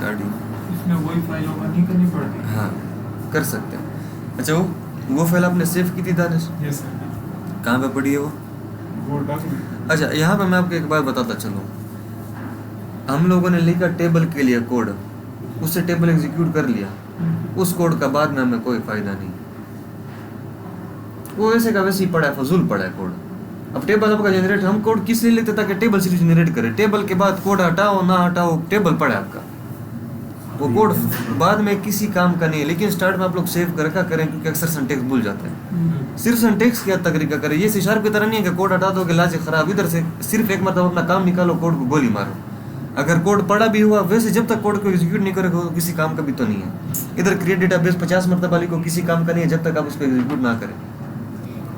Card ही, इसमें वही file open नहीं करनी पड़ती? हाँ कर सकते हैं। अच्छा वो फाइल आपने सेव की थी दानिश? Yes sir. कहाँ पे पड़ी है वो डॉक्यूमेंट। अच्छा यहाँ पे मैं आपको एक बात बताता चलूँ, हम लोगों ने लिखा टेबल के लिए कोड, उससे टेबल एग्जीक्यूट कर लिया, उस कोड का बाद में हमें कोई फायदा नहीं, वो वैसे का वैसे ही पड़ा है, फजूल पड़ा है कोड। अब टेबल आपका जनरेट, हम कोड किस लिए लिखते ताकि टेबल सीरीज जनरेट करे, टेबल के बाद कोड हटाओ ना हटाओ टेबल पड़ा है आपका, वो कोड बाद में किसी काम का नहीं है। लेकिन स्टार्ट में आप लोग सेव कर रखा करें क्योंकि अक्सर सिंटेक्स भूल जाते हैं। सिर्फ सिंटेक्स क्या तरीका करें, ये C# की तरह नहीं है कि कोड हटा दोगे लाजे खराब, इधर से सिर्फ एक मतलब अपना काम निकालो, कोड को गोली मारो। अगर कोड पड़ा भी हुआ वैसे जब तक कोड को एग्जीक्यूट नहीं करोगे वो किसी काम का भी तो नहीं है। इधर क्रिएट डेटाबेस 50 मरतबा लिखो किसी काम का नहीं है जब तक आप उसको एग्जीक्यूट ना करें।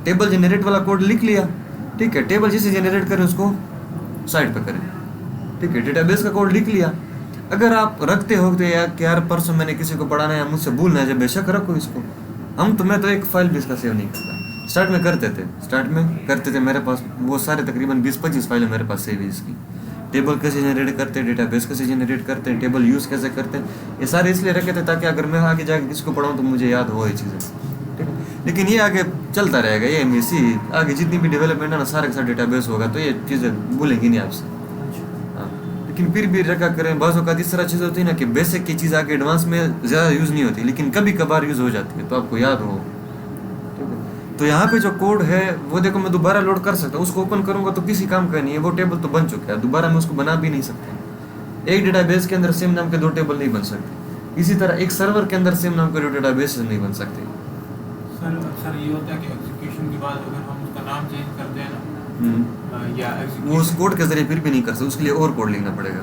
टेबल जनरेट वाला कोड लिख लिया, ठीक है, टेबल जैसे जनरेट करें उसको साइड पे करें, ठीक है। डेटाबेस का कोड लिख लिया, अगर आप रखते हो तो यार परसों मैंने किसी को पढ़ाना है मुझसे भूलना है, जब बेशक रखो इसको। मैं तो एक फाइल भी इसका सेव नहीं करता। स्टार्ट में करते थे मेरे पास वो सारे तकरीबन 20-25 फाइलें मेरे पास सेव है इसकी। टेबल कैसे जनरेट करते हैं, डेटाबेस कैसे जनरेट करते हैं, टेबल यूज़ कैसे करते हैं, ये सारे इसलिए रखे थे ताकि अगर मैं आगे जाके किसको पढ़ाऊँ तो मुझे याद हो ये चीज़ें, ठीक है। लेकिन ये आगे चलता रहेगा, ये MSc आगे जितनी भी डेवलपमेंट है ना सारे के साथ डेटाबेस होगा तो ये चीज़ें भूलेंगी नहीं आपसे। हाँ, लेकिन फिर भी रखा करें। बाज़ औक़ात इस तरह चीज़ होती है ना कि बेसिक की चीज़ आगे एडवांस में ज़्यादा यूज़ नहीं होती लेकिन कभी कभार यूज़ हो जाती है तो आपको याद हो। तो यहाँ पे जो कोड है वो देखो मैं दोबारा लोड कर सकता हूँ, उसको ओपन करूँगा तो किसी काम का नहीं है, वो टेबल तो बन चुका है, दोबारा मैं उसको बना भी नहीं सकता। एक डेटाबेस के अंदर सेम नाम के 2 टेबल नहीं बन सकते, इसी तरह एक सर्वर के अंदर सेम नाम के 2 डेटाबेस नहीं बन सकते। सर ये होता है कि एग्जीक्यूशन के बाद अगर हम उसका नाम चेंज करते हैं ना या वो उस कोड के जरिए फिर भी नहीं कर सकते, उसके लिए और कोड लिखना पड़ेगा।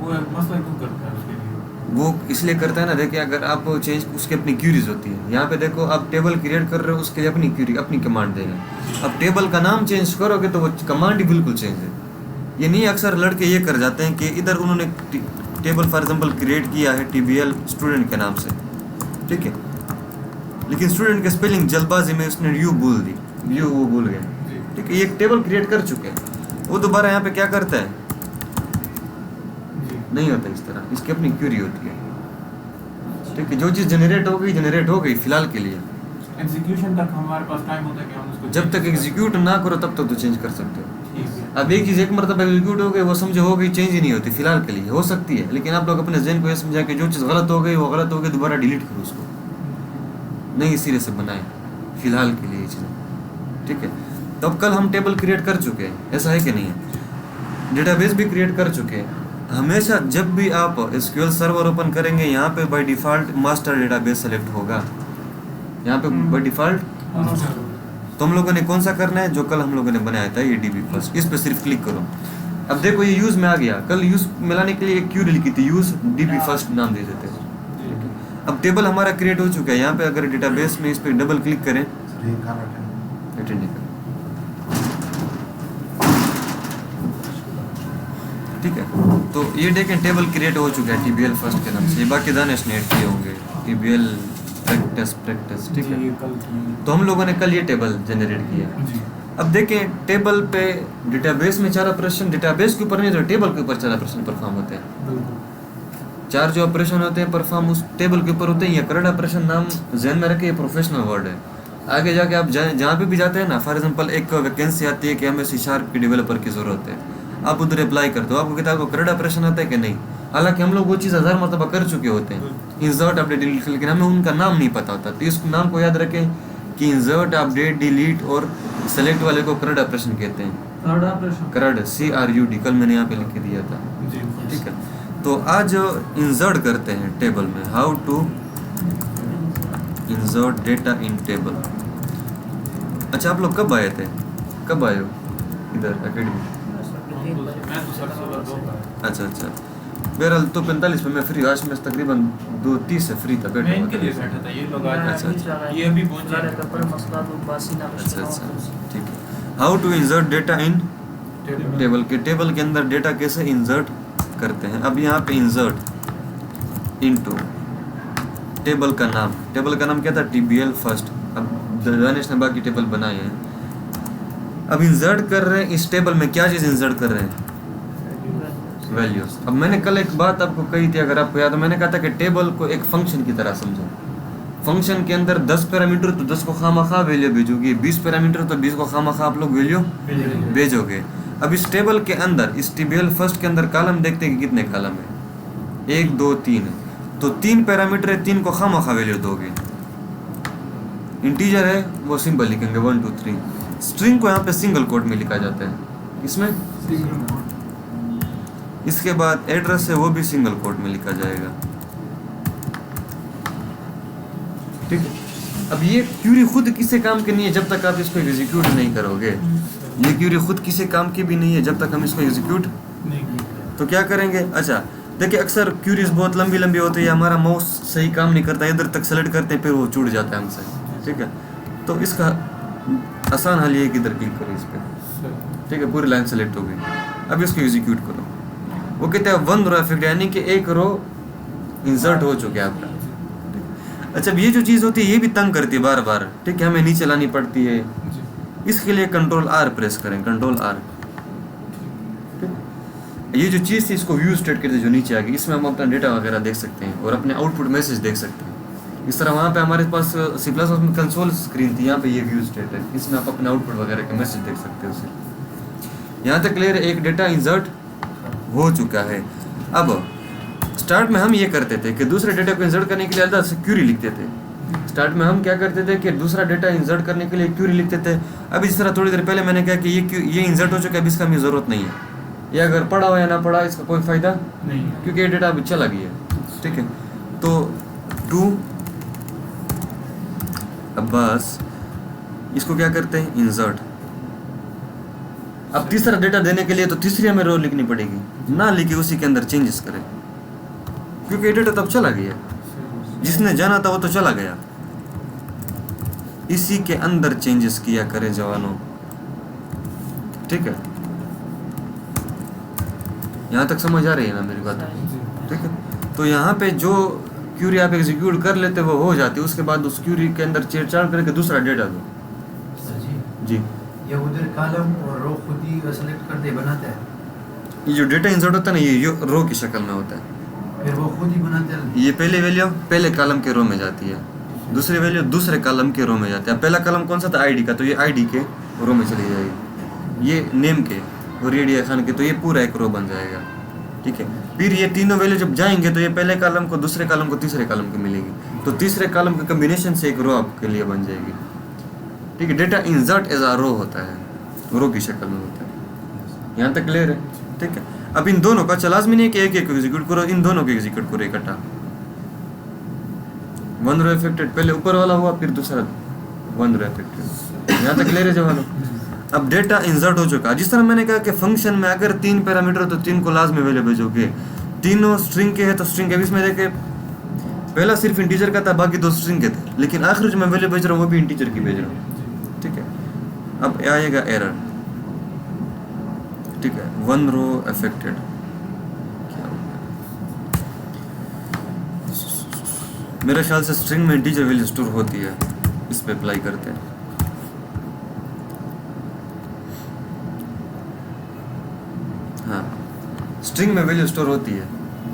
वो मसला क्यों करता है उसके लिए? वो इसलिए करता है ना, देखिए अगर आप चेंज उसकी अपनी क्यूरीज होती है, यहाँ पे देखो आप टेबल क्रिएट कर रहे हो उसके लिए अपनी क्यूरी अपनी कमांड देगा। अब टेबल का नाम चेंज करोगे तो वो कमांड ही बिल्कुल चेंज है। ये नहीं अक्सर लड़के ये कर जाते हैं कि इधर उन्होंने टेबल फॉर एग्जाम्पल क्रिएट किया है TBL स्टूडेंट के नाम से, ठीक है, लेकिन स्टूडेंट के स्पेलिंग जल्दबाजी में उसने यू भूल दी, यू वो भूल गया, ठीक है। ये एक टेबल क्रिएट कर चुके हैं, वो दोबारा यहाँ पे क्या करता है, नहीं होता इस तरह, इसकी अपनी क्यूरी होती है, ठीक है। जो चीज़ जनरेट हो गई फिलहाल के लिए। एग्जीक्यूशन तक हमारे पास टाइम होता है कि हम उसको जब तक एग्जीक्यूट ना करो तब तक तो चेंज कर सकते हो। ठीक है। अब एक चीज़ एक मरतबा एग्जीक्यूट हो गई वो समझो हो गई, चेंज ही नहीं होती फिलहाल के लिए, हो सकती है लेकिन आप लोग अपने जहन को ये समझा कि जो चीज़ गलत हो गई वो गलत हो गई, दोबारा डिलीट करो उसको, नई सिरे से बनाए फिलहाल के लिए ये चीज़ें, ठीक है। तो अब कल हम टेबल क्रिएट कर चुके हैं, ऐसा है कि नहीं है, डेटाबेस भी क्रिएट कर चुके हैं। हमेशा जब भी आप SQL सर्वर ओपन करेंगे यहाँ पे by default master database select होगा, यहाँ पे बाय डिफ़ॉल्ट। तो हम लोगों ने कौन सा करना है, जो कल हम लोगों ने बनाया था ये DB फर्स्ट, इस पे सिर्फ क्लिक करो। अब देखो ये यूज़ में आ गया, कल यूज़ मिलाने के लिए एक क्यूरी लिखी थी, यूज़ DB फर्स्ट नाम दे देते हैं। अब टेबल हमारा क्रिएट हो चुका है, यहाँ पे अगर डेटाबेस में इस पर डबल क्लिक करें, अटेंड नहीं करें, ठीक है। तो ये देखें टेबल क्रिएट हो चुका है TBL फर्स्ट के नाम से, बाकी दानिश ने ऐड किए होंगे TBL प्रैक्टिस, ठीक है। तो हम लोगों ने कल ये टेबल जनरेट किया। अब देखें टेबल पे डेटाबेस में 4 ऑपरेशन, डेटाबेस के ऊपर नहीं तो टेबल के ऊपर 4 ऑपरेशन परफॉर्म होते हैं। 4 जो ऑपरेशन होते हैं परफॉर्म उस टेबल के ऊपर होते हैं। ये करंट ऑपरेशन नाम जहन में रखे, ये प्रोफेशनल वर्ड है। आगे जाके आप जहाँ पे भी जाते हैं ना, फॉर एग्जांपल एक वैकेंसी आती है कि हमें C# के डेवलपर की ज़रूरत है, आप उधर अप्लाई करते हो, आपको किताब को करंट ऑपरेशन आता है कि नहीं, हालांकि हम लोग वो चीज़ 1000 मरतबा कर चुके होते हैं, इंसर्ट अपडेट डिलीट, लेकिन हमें उनका नाम नहीं पता होता। तो इस नाम को याद रखें कि इंसर्ट अपडेट डिलीट और सेलेक्ट वाले को करंट ऑपरेशन कहते हैं, करंट CRUD, कल मैंने यहाँ पे लिख के दिया था, ठीक है। तो आज इंसर्ट करते हैं टेबल में, how to insert data in table. अच्छा आप लोग कब आए थे, कब आए हो इधर अकेडमी? अच्छा बहरहाल तो 45 में मैं फ्री, आज मैं तकरीबन 2:30 से फ्री था, बैठा इनके लिए बैठा था, ये लोग आज ये अभी पहुंच रहे हैं। अच्छा ठीक है। How to insert data in table के अंदर डेटा कैसे इंसर्ट करते हैं। अब यहाँ पे इंसर्ट इनटू टेबल का नाम क्या था, TBL फर्स्ट। अब दानिश ने बाकी टेबल बनाए हैं। अब इंसर्ट कर रहे हैं इस टेबल में, क्या चीज़ इंसर्ट कर रहे हैं, वैल्यूज। अब मैंने कल एक बात आपको कही थी, अगर आपको याद हो, मैंने कहा था कि टेबल को एक फंक्शन की तरह समझो। फंक्शन के अंदर 10 पैरामीटर तो 10 को खामखा वैल्यू भेजोगे, 20 पैरामीटर तो 20 को खामखा आप लोग वैल्यू भेजोगे। अब इस टेबल के अंदर, इस टेबल फर्स्ट के अंदर कॉलम देखते हैं कि कितने कॉलम है, 1 2 3, तो 3 पैरामीटर है, 3 को खामखा वैल्यू दोगे। इंटीजर है वो सिंपल लिखेंगे 1 2 3। स्ट्रिंग को यहाँ पे सिंगल कोट में लिखा जाता है, इसमें इसके बाद एड्रेस है वो भी सिंगल कोट में लिखा जाएगा, ठीक है। अब ये क्यूरी खुद किसी काम की नहीं है जब तक आप इसको एग्जीक्यूट नहीं करोगे। ये क्यूरी खुद किसी काम की भी नहीं है जब तक हम इसको एग्जीक्यूट नहीं। तो क्या करेंगे, अच्छा देखिए अक्सर क्यूरीज बहुत लंबी लंबी होती है, हमारा माउस सही काम नहीं करता, इधर तक सेलेक्ट करते हैं फिर वो छूट जाता है हमसे, ठीक है। तो इसका आसान हल ये है कि इधर क्लिक करो इस पर, ठीक है, पूरी लाइन सेलेक्ट हो गई। अब इसको एग्जीक्यूट करो। वो कहते हैं 1 रो इफेक्ट, यानी कि एक रो इंसर्ट हो चुका है आपका। अच्छा, अब ये जो चीज़ होती है ये भी तंग करती है बार बार, ठीक है, हमें नीचे लानी पड़ती है। इसके लिए कंट्रोल आर प्रेस करें, कंट्रोल आर। ये जो चीज़ थी इसको व्यू स्टेट कहते हैं, जो नीचे आ गई, इसमें हम अपना डेटा वगैरह देख सकते हैं और अपने आउटपुट मैसेज देख सकते हैं। इस तरह वहाँ पे हमारे पास C++ में कंसोल स्क्रीन थी, यहाँ पे ये व्यू स्टेट है, इसमें आप अपने आउटपुट वगैरह के मैसेज देख सकते हो उसे। यहाँ तक क्लियर है, एक डेटा इंसर्ट हो चुका है। अब स्टार्ट में हम ये करते थे कि दूसरे डेटा को इंसर्ट करने के लिए अलग से क्यूरी लिखते थे। स्टार्ट में हम क्या करते थे कि दूसरा डेटा इंसर्ट करने के लिए क्यूरी लिखते थे। अब इस तरह थोड़ी देर पहले मैंने कहा कि ये इंसर्ट हो चुका है, अब इसका हमें ज़रूरत नहीं है, ये अगर पढ़ा हो या ना पढ़ा इसका कोई फ़ायदा नहीं, क्योंकि ये डेटा अभी चला गया है, ठीक है। तो 2 अब बस इसको क्या करते हैं, इंसर्ट। अब तीसरा डेटा देने के लिए तो तीसरी हमें रो लिखनी पड़ेगी, ना लिखे उसी के अंदर चेंजेस करें, क्योंकि ये डेटा तब चला गया, जिसने जाना था वो तो चला गया। इसी के अंदर चेंजेस किया करें जवानों, ठीक है। यहाँ तक समझ आ रही है ना मेरी बात, ठीक है। तो यहाँ पे जो क्यूरी आप एग्जीक्यूट कर लेते वो हो जाती है, उसके बाद उस क्यूरी के अंदर छेड़छाड़ करके दूसरा डेटा दो। जी, ये उधर कॉलम और रो खुद ही सेलेक्ट करते बनाता है। ये जो डेटा इंसर्ट होता है ना, ये रो की शक्ल में होता है, फिर वो खुद ही बनाते हैं। ये पहले वैल्यू पहले कॉलम के रो में जाती है, दूसरी वैल्यू दूसरे कॉलम के रो में जाती है। पहला कॉलम कौन सा था, आईडी का, तो ये आईडी के रो में चली जाएगी। ये नेम के और रेडिया खान के, तो ये पूरा एक रो बन जाएगा, ठीक है। फिर ये तीनों वैल्यू जब जाएंगे तो ये पहले कॉलम को, दूसरे कॉलम को, तीसरे कॉलम को मिलेगी, तो तीसरे कॉलम के कम्बिनेशन से एक रो आपके लिए बन जाएगी, ठीक है। डेटा इंसर्ट एज आ रो होता है, रो की शक्ल में होता है। यहाँ तक क्लियर है, ठीक है। अब इन दोनों का लाजमी नहीं कि एक एक एग्जीक्यूट करो, इन दोनों को एग्जीक्यूट करो इकट्ठा। 1 रो इफेक्टेड, पहले ऊपर वाला हुआ फिर दूसरा 1 रो इफेक्टेड। यहाँ तक क्लियर है जवानों। अब डेटा इंसर्ट हो चुका, जिस तरह मैंने कहा कि फंक्शन में अगर 3 पैरामीटर तो 3 को लाजमी वैल्यू भेजोगे, तीनों स्ट्रिंग के है तो स्ट्रिंग के। इसमें देखे पहला सिर्फ इंटीजर का था, बाकी 2 स्ट्रिंग के थे, लेकिन आखिर जो मैं वैल्यू भेज रहा हूँ वो भी इंटीजर की भेज रहा हूँ, ठीक है। अब आएगा एरर, ठीक है, 1 रो अफेक्टेड। मेरे ख्याल से स्ट्रिंग में इंटीजर वैल्यू स्टोर होती है, इस पे अप्लाई करते हैं। हाँ, स्ट्रिंग में वैल्यू स्टोर होती है,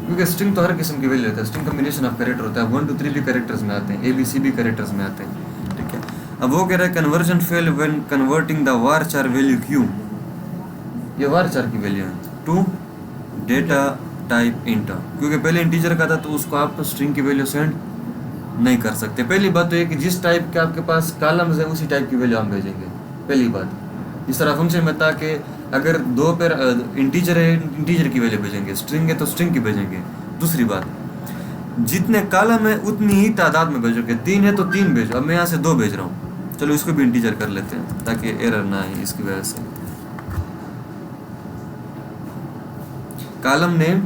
क्योंकि स्ट्रिंग तो हर किस्म की वैल्यू होता है। स्ट्रिंग कम्बिनेशन ऑफ कैरेक्टर होता है, 1 2 3 भी कैरेक्टर्स में आते हैं, ABC भी कैरेक्टर्स में आते हैं, ठीक है। अब वो कह रहा है conversion fail when converting the varchar value q, ये varchar की वैल्यू है, टू डेटा टाइप इंट, क्योंकि पहले इंटीजर का था तो उसको आप स्ट्रिंग की वैल्यू सेंड नहीं कर सकते। पहली बात तो ये कि जिस टाइप के आपके पास कॉलम्स है उसी टाइप की वैल्यू हम भेजेंगे, पहली बात। इस तरह फंक्शन में था कि अगर 2 पैर इंटीजर है, इंटीजर की वैल्यू भेजेंगे, स्ट्रिंग है तो स्ट्रिंग की भेजेंगे। दूसरी बात, जितने कॉलम है उतनी ही तादाद में भेजोगे, 3 है तो 3 भेजो। अब मैं यहाँ से 2 भेज रहा हूँ, चलो इसको भी इंटीजर कर लेते हैं ताकि एरर ना आए इसकी वजह से। कॉलम नेम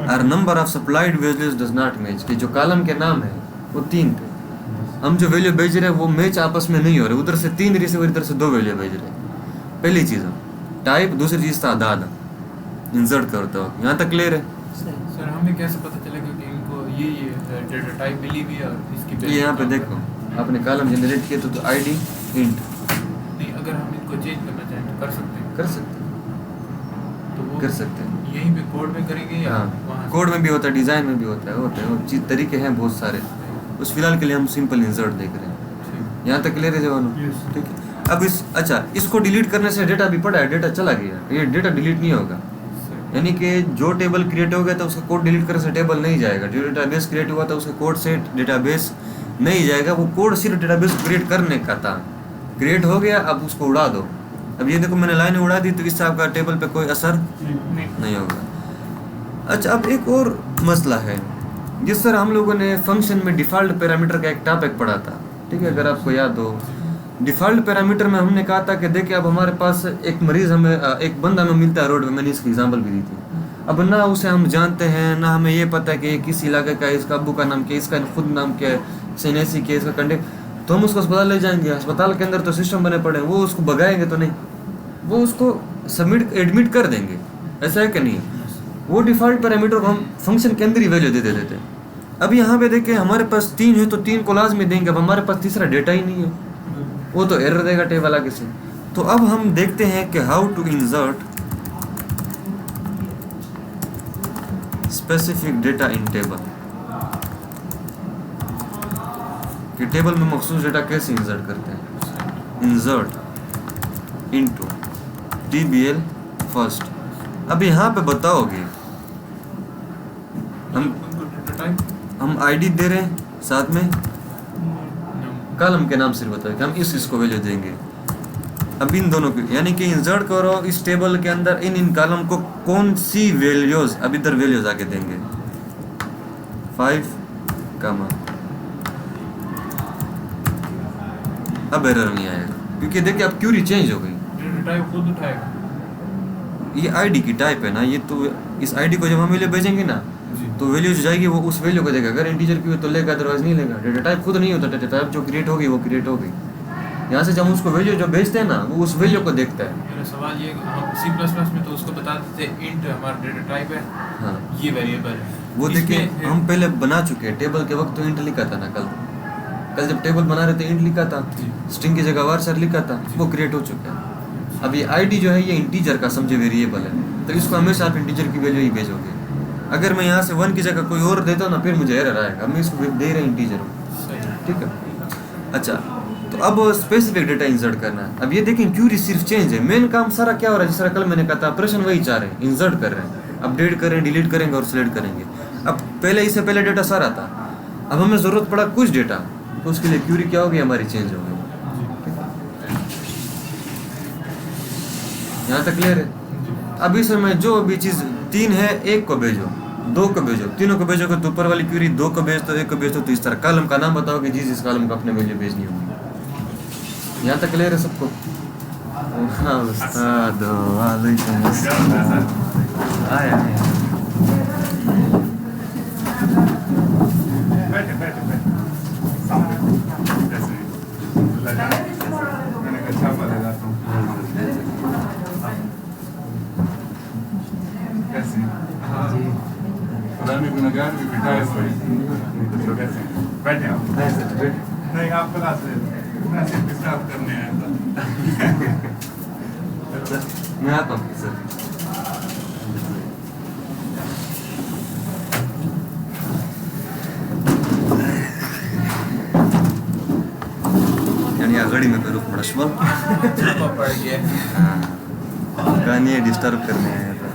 और number of supplied values does not match, कि जो कॉलम के नाम है वो 3 थे, हम जो वैल्यू भेज रहे हैं वो मैच आपस में नहीं हो रहे, उधर से 3 रिसीवर इधर से 2 वैल्यू भेज रहे हैं। पहली चीज़ टाइप, दूसरी चीज़ तादाद इंसर्ट करते हो। यहाँ तक क्लियर है सर? हमें कैसे पता चलेगा कि इनको ये डेटा टाइप मिली हुई है और इसकी ये यहाँ पे देखो आपने कॉलम जनरेट किया तो आईडी इंट, नहीं अगर हम इनको चेंज करना चाहें तो कर सकते हैं? कर सकते तो वो कर सकते हैं। यहीं पे कोड में करेंगे या हाँ, वहाँ कोड में भी होता है, डिज़ाइन में भी होता है, वो चीज़ तरीके हैं बहुत सारे। उस फिलहाल के लिए हम सिंपल इंसर्ट देख रहे हैं। यहाँ तक क्लियर है जवानों? Yes. ठीक है। अब अच्छा, इसको डिलीट करने से डेटा भी पड़ा है, डेटा चला गया, ये डेटा डिलीट नहीं होगा। यानी कि जो टेबल क्रिएट हो गया था उसका कोड डिलीट करने से टेबल नहीं जाएगा, जो डेटाबेस क्रिएट हुआ था उसके कोड से डेटाबेस नहीं जाएगा, वो कोड सिर्फ डेटाबेस क्रिएट करने का था, क्रिएट हो गया, अब उसको उड़ा दो। अब ये देखो मैंने लाइन उड़ा दी तो इससे आपका टेबल पे कोई असर नहीं होगा। अच्छा, अब एक और मसला है, जिस तरह हम लोगों ने फंक्शन में डिफ़ॉल्ट पैरामीटर का एक टॉपिक पढ़ा था, ठीक है, अगर आपको याद हो। डिफ़ॉल्ट पैरामीटर में हमने कहा था कि देखिए अब हमारे पास एक मरीज़ हमें एक बंदा हमें मिलता है रोड में, मैंने इसकी एग्जांपल भी दी थी। अब ना उसे हम जानते हैं, ना हमें ये पता है कि किस इलाके का है, इसका अब्बू का नाम क्या है, इसका खुद नाम क्या है, सन्यासी क्या है, इसका कंडे, तो हम उसको अस्पताल ले जाएंगे। अस्पताल के अंदर तो सिस्टम बने पड़े हैं, वो उसको भगाएंगे तो नहीं, वो उसको सबमिट एडमिट कर देंगे, ऐसा है कि नहीं? वो डिफ़ॉल्ट पैरामीटर को हम फंक्शन के अंदर ही वैल्यू दे देते हैं। अब यहाँ पे देखिए हमारे पास 3 है तो 3 को लाजमी देंगे, अब हमारे पास तीसरा डेटा ही नहीं है, वो तो एरर देगा टेबल आगे से। तो अब हम देखते हैं कि how to insert specific data in table, कि टेबल में मखसूस डेटा कैसे इंसर्ट करते हैं। Insert into TBL first. अब यहाँ पे बताओगे हम आईडी दे रहे हैं, साथ में कॉलम के नाम सिर्फ बताओ कि हम इसको वैल्यू देंगे। अब इन दोनों की यानी कि इंसर्ट करो इस टेबल के अंदर इन कॉलम को कौन सी वैल्यूज, अब इधर वैल्यूज आके देंगे 5, अब एरर नहीं आएगा क्योंकि देखिए अब क्यूरी चेंज हो गई, डेटा टाइप खुद उठाएगा। ये आईडी की टाइप है ना, ये तो इस आईडी को जब हम वैल्यू भेजेंगे ना तो वैल्यू जो जाएगी वो उस वैल्यू को देगा, अगर इंटीजर की हो तो लेगा, अदरवाइज नहीं लेगा। डेटा टाइप खुद नहीं होता, डेटा टाइप जो क्रिएट होगी वो क्रिएट होगी। यहाँ से जब हम उसको वैल्यू जो भेजते हैं ना वो उस वैल्यू को देखता है। मेरा सवाल ये हम C++ में तो उसको बता देते हैं इंट हमारा डेटा टाइप है, हाँ, ये वेरिएबल है। वो देखिए हम पहले बना चुके हैं, टेबल के वक्त तो इंट लिखा था ना, कल जब टेबल बना रहे थे इंट लिखा था, स्ट्रिंग की जगह varchar लिखा था, वो क्रिएट हो चुका है। अब ये आईडी जो है ये इंटीजर का समझे वेरिएबल है, तो इसको हमेशा आप इंटीजर की वैल्यू ही भेजोगे। अगर मैं यहाँ से 1 की जगह कोई और देता हूँ ना फिर मुझे एरर आएगा, मैं इसको दे रहे इंटीजर हूँ, ठीक है। अच्छा, तो अब स्पेसिफिक डेटा इंसर्ट करना है। अब ये देखें क्यूरी सिर्फ चेंज है, मेन काम सारा क्या हो रहा है, जिस तरह कल मैंने कहा था ऑपरेशन वही चाह रहे हैं, इंसर्ट कर रहे हैं, अपडेट कर रहे हैं, डिलीट करेंगे और सिलेक्ट करेंगे। अब पहले इससे पहले डेटा सारा था, अब हमें ज़रूरत पड़ा कुछ डेटा, तो उसके लिए क्यूरी क्या होगी हमारी चेंज हो गई। यहाँ तक क्लियर है? अब इस समय जो भी चीज़ 3 है 1 को भेजो, 2 को भेजो, तीनों को भेजोगे तो ऊपर वाली क्यूरी 2 को भेज दो, 1 को भेज दो, तो इस तरह कॉलम का नाम बताओगे जिस कॉलम को अपने वैल्यू भेजनी होगी। यहाँ तक क्लियर है सबको? हाँ उस्ताद, वालेकुम अस्सलाम। आया बैठे बैठे बैठे सामने जैसे मैंने कहा छापा लगाता हूँ कैसे पुराने गुनहगार भी बिठाए हुए कैसे बैठे आप नहीं आप क्लास मैं सिर्फ डिस्टर्ब करने आया था। मैं आता हूँ सर। यानी घड़ी में करूँ मशवल पड़ गया। कहानी डिस्टर्ब करने आया था।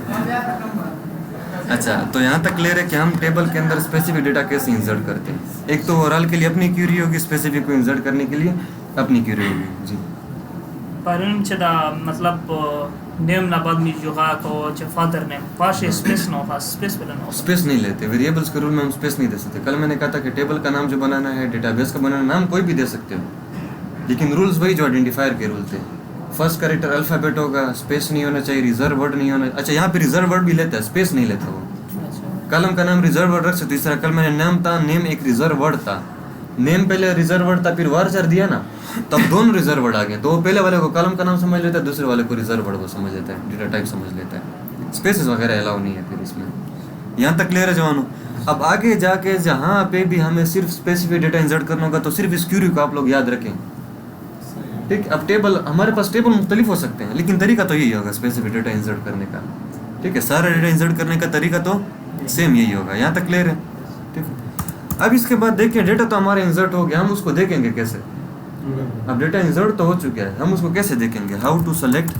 अच्छा, तो यहाँ तक क्लियर है कि हम टेबल के अंदर स्पेसिफिक डेटा कैसे इंसर्ट करते हैं। एक तो ओवरऑल के लिए अपनी क्यूरी होगी, स्पेसिफिक को इंसर्ट करने के लिए अपनी क्यूरी होगी जी। Parun da मतलब नेम ना बाद में जो है को जो फादर नेम पास स्पेस नो पास स्पेस वाला नो स्पेस नहीं लेते, वेरिएबल्स के रूल में हम स्पेस नहीं दे सकते। कल मैंने कहा था कि टेबल का नाम जो बनाना है, डेटाबेस का बनाना, नाम कोई भी दे सकते हो, लेकिन रूल्स वही जो आइडेंटिफायर के रूल थे। फर्स्ट कैरेक्टर अल्फ़ाबेट होगा, स्पेस नहीं होना चाहिए, रिजर्व वर्ड नहीं होना। अच्छा, यहाँ पे रिजर्व वर्ड भी लेता है, स्पेस नहीं लेता वो। कलम का नाम रिजर्व वर्ड रख सकते। इस तरह कल मैंने नाम था, नेम एक रिजर्व वर्ड था, नेम पहले रिजर्व वर्ड था, फिर varchar दिया ना, तब दोनों रिजर्व वर्ड आ गए। तो वो पहले वाले को कलम का नाम समझ लेता है, दूसरे वाले को रिजर्व वर्ड को समझ लेता है, डेटा टाइप समझ लेता है। स्पेसेस वगैरह अलाउ नहीं है फिर इसमें। यहाँ तक क्लियर है जवानों? अब आगे जाके जहाँ पे भी हमें सिर्फ स्पेसिफिक डेटा इंसर्ट करना होगा तो सिर्फ इस क्यूरी को आप लोग याद रखें, ठीक। अब टेबल, हमारे पास टेबल मुख्तलिफ हो सकते हैं, लेकिन तरीका तो यही होगा स्पेसिफिक डेटा इंसर्ट करने का। ठीक है, सारा डेटा इंसर्ट करने का तरीका तो सेम यही होगा। यहाँ तक क्लियर है? ठीक है। अब इसके बाद देखिए डेटा तो हमारा इंसर्ट हो गया, हम उसको देखेंगे कैसे? अब डेटा इंसर्ट तो हो चुका है, हम उसको कैसे देखेंगे? हाउ टू सेलेक्ट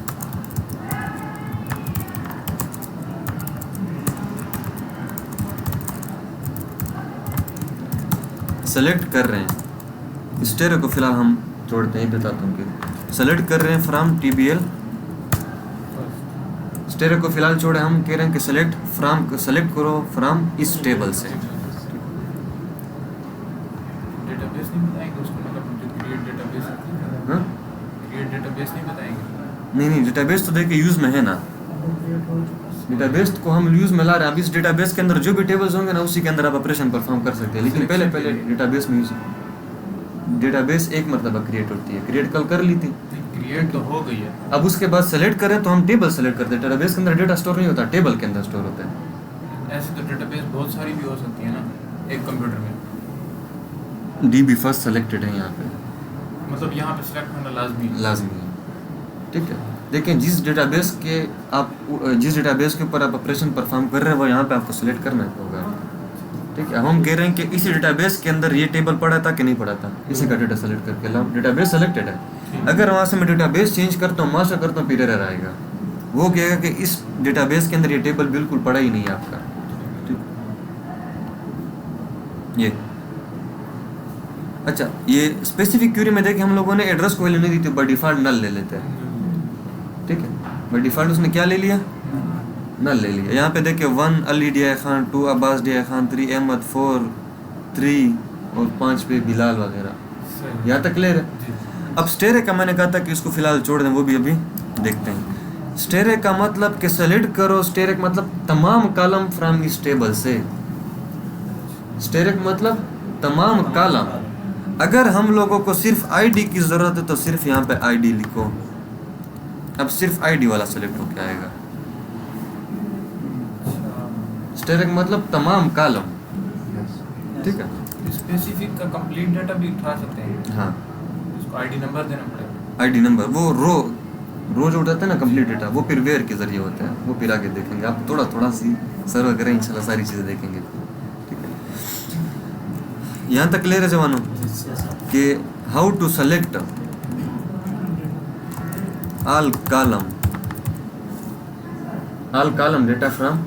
सेलेक्ट कर रहे हैं स्टेरियो को, फिलहाल हम छोड़ते हैं, बताता हूँ कि सेलेक्ट कर रहे हैं फ्रॉम टीबीएल। स्टेरियो को फिलहाल छोड़े, हम कह रहे हैं कि सेलेक्ट करो फ्रॉम इस टेबल से। डेटाबेस नहीं बताएंगे उसको, मतलब जो क्रिएट डेटाबेस है, हाँ? क्रिएट डेटाबेस नहीं बताएंगे। नहीं डेटाबेस तो देखिए यूज में है ना, डेटाबेस को हम यूज में ला रहे हैं। अब इस डेटाबेस के अंदर जो भी टेबल्स होंगे ना, उसी के अंदर आप ऑपरेशन परफॉर्म कर सकते हैं, लेकिन पहले डेटाबेस में यूज, डेटाबेस एक मरतबा क्रिएट होती है, क्रिएट कल कर ली थी, क्रिएट तो हो गई है। अब उसके बाद सेलेक्ट करें तो हम टेबल सेलेक्ट करते हैं। डेटाबेस के अंदर डेटा स्टोर नहीं होता, टेबल के अंदर स्टोर होता है। ऐसे तो डेटाबेस बहुत सारी भी हो सकती है ना एक कंप्यूटर में। डीबी फर्स्ट सेलेक्टेड है यहाँ पे, मतलब यहाँ पे सिलेक्ट होना लाजमी है। लाजमी है। ठीक है, देखें जिस डेटाबेस के ऊपर आप ऑपरेशन परफॉर्म कर रहे हैं वो यहाँ पे आपको सिलेक्ट करना होगा। ठीक है, हम कह रहे हैं कि इसी डेटाबेस के अंदर ये टेबल पड़ा था कि नहीं पड़ा था, इसी का डेटा सेलेक्ट करके लाओ। डेटाबेस सेलेक्टेड है, अगर वहाँ से मैं डेटाबेस चेंज करता हूँ, मास्टर करता हूँ, फिर एरर आएगा। वो कहेगा कि इस डेटाबेस के अंदर ये टेबल बिल्कुल पड़ा ही नहीं है आपका। ठीक, ये अच्छा, ये स्पेसिफिक क्वेरी में देखें हम लोगों ने एड्रेस को वैल्यू नहीं दी थी, बाय डिफॉल्ट नल ले लेते हैं। ठीक है, बाय डिफॉल्ट उसने क्या ले लिया? नल ले लिया। यहाँ पे देखिए 1 अली डी खान, 2 अब्बास डी खान, 3 अहमद, 4 3 और 5 पे बिलाल वगैरह। यहाँ तक क्लियर है? अब स्टेरे का मैंने कहा था कि इसको फिलहाल छोड़ दें, वो भी अभी देखते हैं। स्टेरे का मतलब कि सेलेक्ट करो, स्टेरे का मतलब तमाम कॉलम फ्रॉम इस टेबल से। स्टेरे का मतलब तमाम कॉलम। अगर हम लोगों को सिर्फ आईडी की ज़रूरत है तो सिर्फ यहाँ पे आईडी लिखो। अब सिर्फ आईडी वाला सेलेक्ट होकर आएगा। स्टेरे का मतलब तमाम कॉलम। ठीक है, स्पेसिफिक का कंप्लीट डाटा भी उठा सकते हैं। हाँ, उसको आईडी नंबर देना पड़ेगा। आईडी नंबर, वो रो जो उठाते हैं ना कंप्लीट डेटा, वो फिर वेयर के जरिए होता है, वो फिर आगे देखेंगे। आप थोड़ा सी सर्व करें, इंशाल्लाह सारी चीज़ें देखेंगे। ठीक है, यहाँ तक क्लियर है जवानों कि how to select all column data from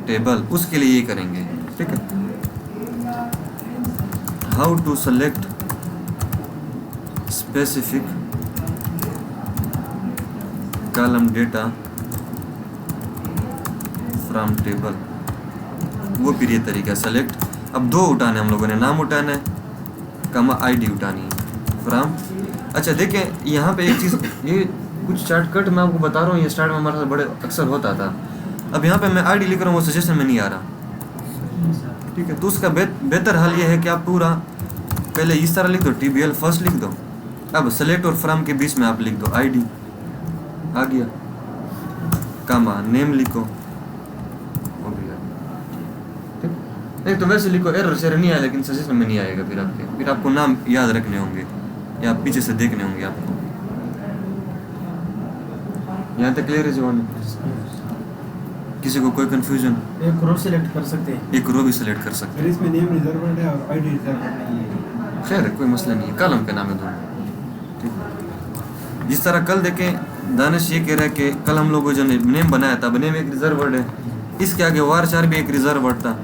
table, उसके लिए ये करेंगे। ठीक है, how to select specific column data from table, वो फिर ये तरीका सेलेक्ट। अब 2 उठाने हम लोगों ने, नाम उठाना है, कमा आईडी उठानी है फ्रॉम। अच्छा देखें यहाँ पे एक चीज़, ये कुछ शॉर्टकट मैं आपको बता रहा हूँ, ये स्टार्ट में हमारे साथ बड़े अक्सर होता था। अब यहाँ पे मैं आईडी लिख रहा हूँ, वो सजेशन में नहीं आ रहा। ठीक है, तो उसका बेहतर हल ये है कि आप पूरा पहले इस तरह लिख दो, टीबीएल फर्स्ट लिख दो, अब सेलेक्ट और फ्रॉम के बीच में आप लिख दो आईडी, आ गया, कामा नेम लिखो, हो गया। ठीक, नहीं तो वैसे लिखो, एरर शेर नहीं आया, लेकिन सजेशन में नहीं आएगा। फिर आपको नाम याद रखने होंगे या पीछे से देखने होंगे आपको। यहाँ तक क्लियर है जवान? किसी को कोई कंफ्यूजन? एक रो सिलेक्ट कर सकते हैं, एक रो भी सिलेक्ट कर सकते हैं। इसमें नेम रिजर्व्ड है और आईडी रिजर्व्ड नहीं है। खैर है, कोई मसला नहीं है, कॉलम के नाम है दोनों। ठीक, जिस तरह कल देखें दानिश ये कह रहा है कि कल हम लोगों जो नेम बनाया था, नेम एक रिजर्व वर्ड है, इसके आगे वार 4 भी एक रिजर्व वर्ड था।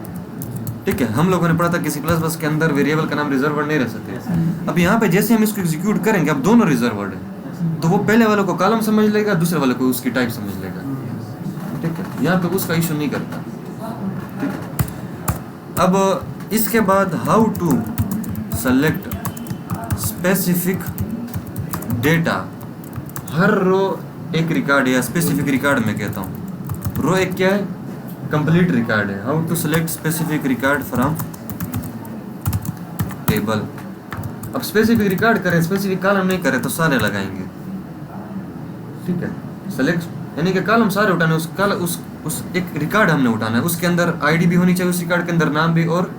ठीक है, हम लोगों ने पढ़ा था किसी प्लस के अंदर वेरिएबल का नाम रिजर्व वर्ड नहीं रह सकते। अब यहाँ पे जैसे हम इसको एग्जीक्यूट करेंगे, अब दोनों रिजर्व वर्ड है, तो वो पहले वाले को कॉलम समझ लेगा, दूसरे वाले को उसकी टाइप समझ लेगा। ठीक है, यहाँ पे उसका इशू नहीं करता। ठीक है, अब इसके बाद how to select specific data. हर रो एक रिकॉर्ड है, या स्पेसिफिक रिकॉर्ड में कहता हूँ, रो एक क्या है? कंप्लीट रिकॉर्ड है। How to select specific record from table. अब स्पेसिफिक रिकॉर्ड करें, स्पेसिफिक कॉलम नहीं करें तो सारे लगाएंगे। ठीक है, सेलेक्ट यानी कि कॉलम सारे उठाने, उस एक रिकॉर्ड हमने उठाना है, उसके अंदर आईडी भी होनी चाहिए, उस रिकॉर्ड के अंदर नाम भी और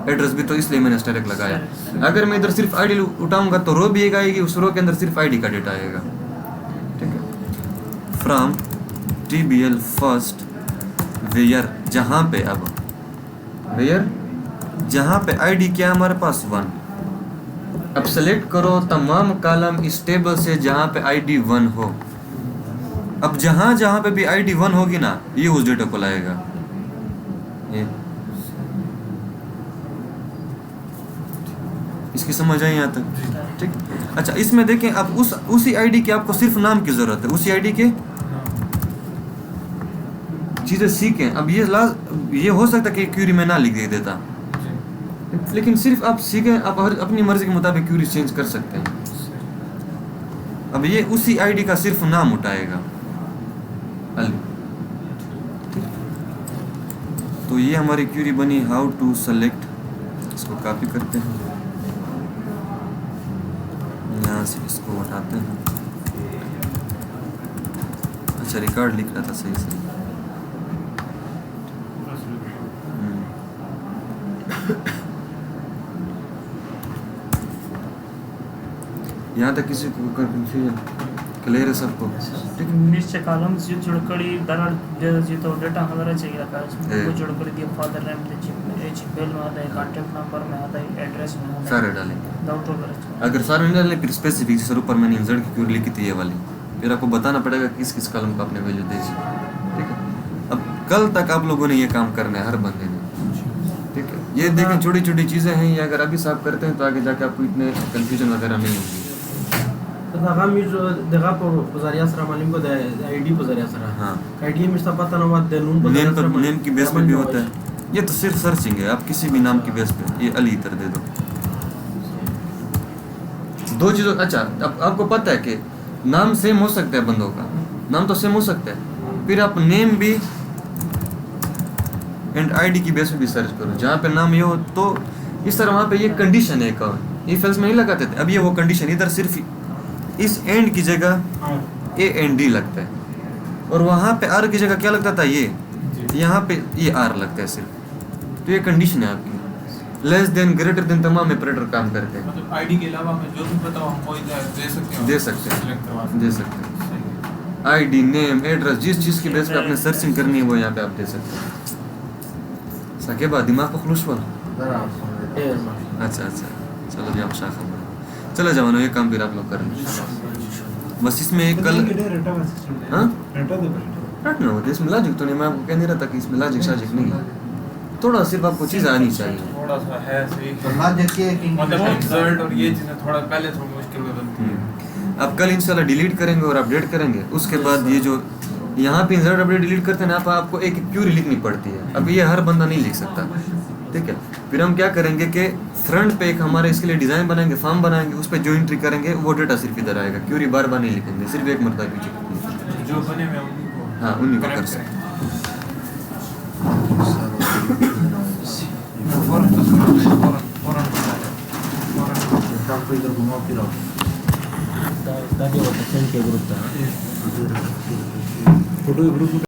एड्रेस भी, तो इसलिए मैंने स्टेरिक लगाया। अगर मैं इधर सिर्फ आईडी उठाऊंगा तो रो भी एक आएगी, उस रो के अंदर सिर्फ आईडी का डेटा आएगा। ठीक है, फ्रॉम टीबीएल फर्स्ट वेयर जहाँ पे, अब वेयर जहाँ पे आईडी क्या है हमारे पास 1। अब सेलेक्ट करो तमाम कॉलम इस टेबल से जहाँ पे आईडी 1 हो। अब जहाँ जहाँ पे भी आईडी 1 होगी ना, ये उस डेटा को लाएगा। ये इसकी समझ आई यहाँ तक? ठीक। अच्छा, इसमें देखें अब उसी आईडी की आपको सिर्फ नाम की जरूरत है, उसी आईडी के चीजें सीखें। अब ये हो सकता है कि क्यूरी में ना लिख देता, लेकिन सिर्फ आप सीखें, आप अपनी मर्जी के मुताबिक क्यूरी चेंज कर सकते हैं। अब ये उसी आईडी का सिर्फ नाम उठाएगा अली। तो ये हमारी क्यूरी बनी हाउ टू सेलेक्ट। इसको कॉपी करते हैं, यहाँ से इसको हटाते हैं। अच्छा, रिकॉर्ड लिख रहा था सही सही। यहाँ तक किसी को कंफ्यूजन क्लियर है सबको? ठीक, नीचे कॉलम्स जो जुड़कड़ी दर जी तो डेटा हमारा चाहिए था, इसमें जुड़कड़ी दिया फादर नेम दे जीमेल में आता है, कांटेक्ट नंबर में आता है, एड्रेस में आता है, सारे डालेंगे। डाउट होगा अगर सारे नहीं डाले फिर स्पेसिफिक सर ऊपर मैंने इंसर्ट की क्यूरी लिखी थी ये वाली, फिर आपको बताना पड़ेगा किस किस कॉलम को आपने वैल्यू दी। ठीक है, अब कल तक आप लोगों ने ये काम करना है हर बंदे ने। ठीक है, ये देखें छोटी छोटी चीज़ें हैं, ये अगर अभी साफ करते हैं तो आगे जाके आपको इतने कन्फ्यूजन वगैरह नहीं होगी। Dacă am deja pozarea sara malim को आईडी pozarea sara हाँ, आईडी में सब पता ना बात दे नून नेम की बेस पे भी होता है। ये तो सिर्फ सर्चिंग है, आप किसी भी नाम की बेस पे ये अली इतर दे दो। दो चीज़ों, अच्छा अब आपको पता है कि नाम सेम हो सकता है, बंदों का नाम तो सेम हो सकता है, फिर आप नेम भी एंड आईडी की बेस पे भी सर्च करो। जहाँ पे नाम ये हो तो इस तरह वहाँ पे ये कंडीशन है, ये फेल्स में नहीं लगाते थे, अब ये वो कंडीशन इधर सिर्फ इस एंड की जगह ए एंड डी लगता है, और वहाँ पे आर की जगह क्या लगता था, ये यहाँ पे ये आर लगता है सिर्फ। तो ये कंडीशन है आपकी, लेस देन ग्रेटर देन तमाम ऑपरेटर काम करते हैं। मतलब आईडी के अलावा मैं जो भी बताऊँ हम कोई दे सकते हैं, दे सकते हैं, दे सकते हैं। आईडी, नेम, एड्रेस, जिस चीज़ की बेस पे आपने सर्चिंग करनी है वो यहाँ पे आप दे सकते हैं। सके बाद दिमाग को खुश वाला। अच्छा अच्छा, चलो जी आप शाखा चलो जवानों, ये काम फिर आप लोग करें। बस इसमें एक कल हाँ रटना होता है, इसमें लॉजिक तो नहीं, मैं आपको कह नहीं रहा था कि इसमें लॉजिक शाजिक नहीं है, थोड़ा सिर्फ आपको चीज़ आनी चाहिए। थोड़ा सा है सही, ना देखिए कि मतलब इंसर्ट और ये चीज़ें थोड़ा पहले थोड़ी मुश्किल हो बनती है। अब कल इंशाल्लाह डिलीट करेंगे और अपडेट करेंगे, उसके बाद ये जो यहाँ पे इंसर्ट अपडेट डिलीट करते हैं ना, आपको एक क्यूरी लिखनी पड़ती है। अब ये हर बंदा नहीं लिख सकता, ठीक है। फिर हम क्या करेंगे कि फ्रंट पे एक हमारे इसके लिए डिज़ाइन बनाएंगे, फॉर्म बनाएंगे, उस पर जो एंट्री करेंगे वो डेटा सिर्फ इधर आएगा, क्यूरी बार बार नहीं लिखेंगे, सिर्फ एक मरतबा पीछे जो बने हुए उन्हीं को, हाँ उन्हीं को कर सकते। इधर घुमाओ फिराओ दादी वाला सेंड के ग्रुप था फोटो ग्रुप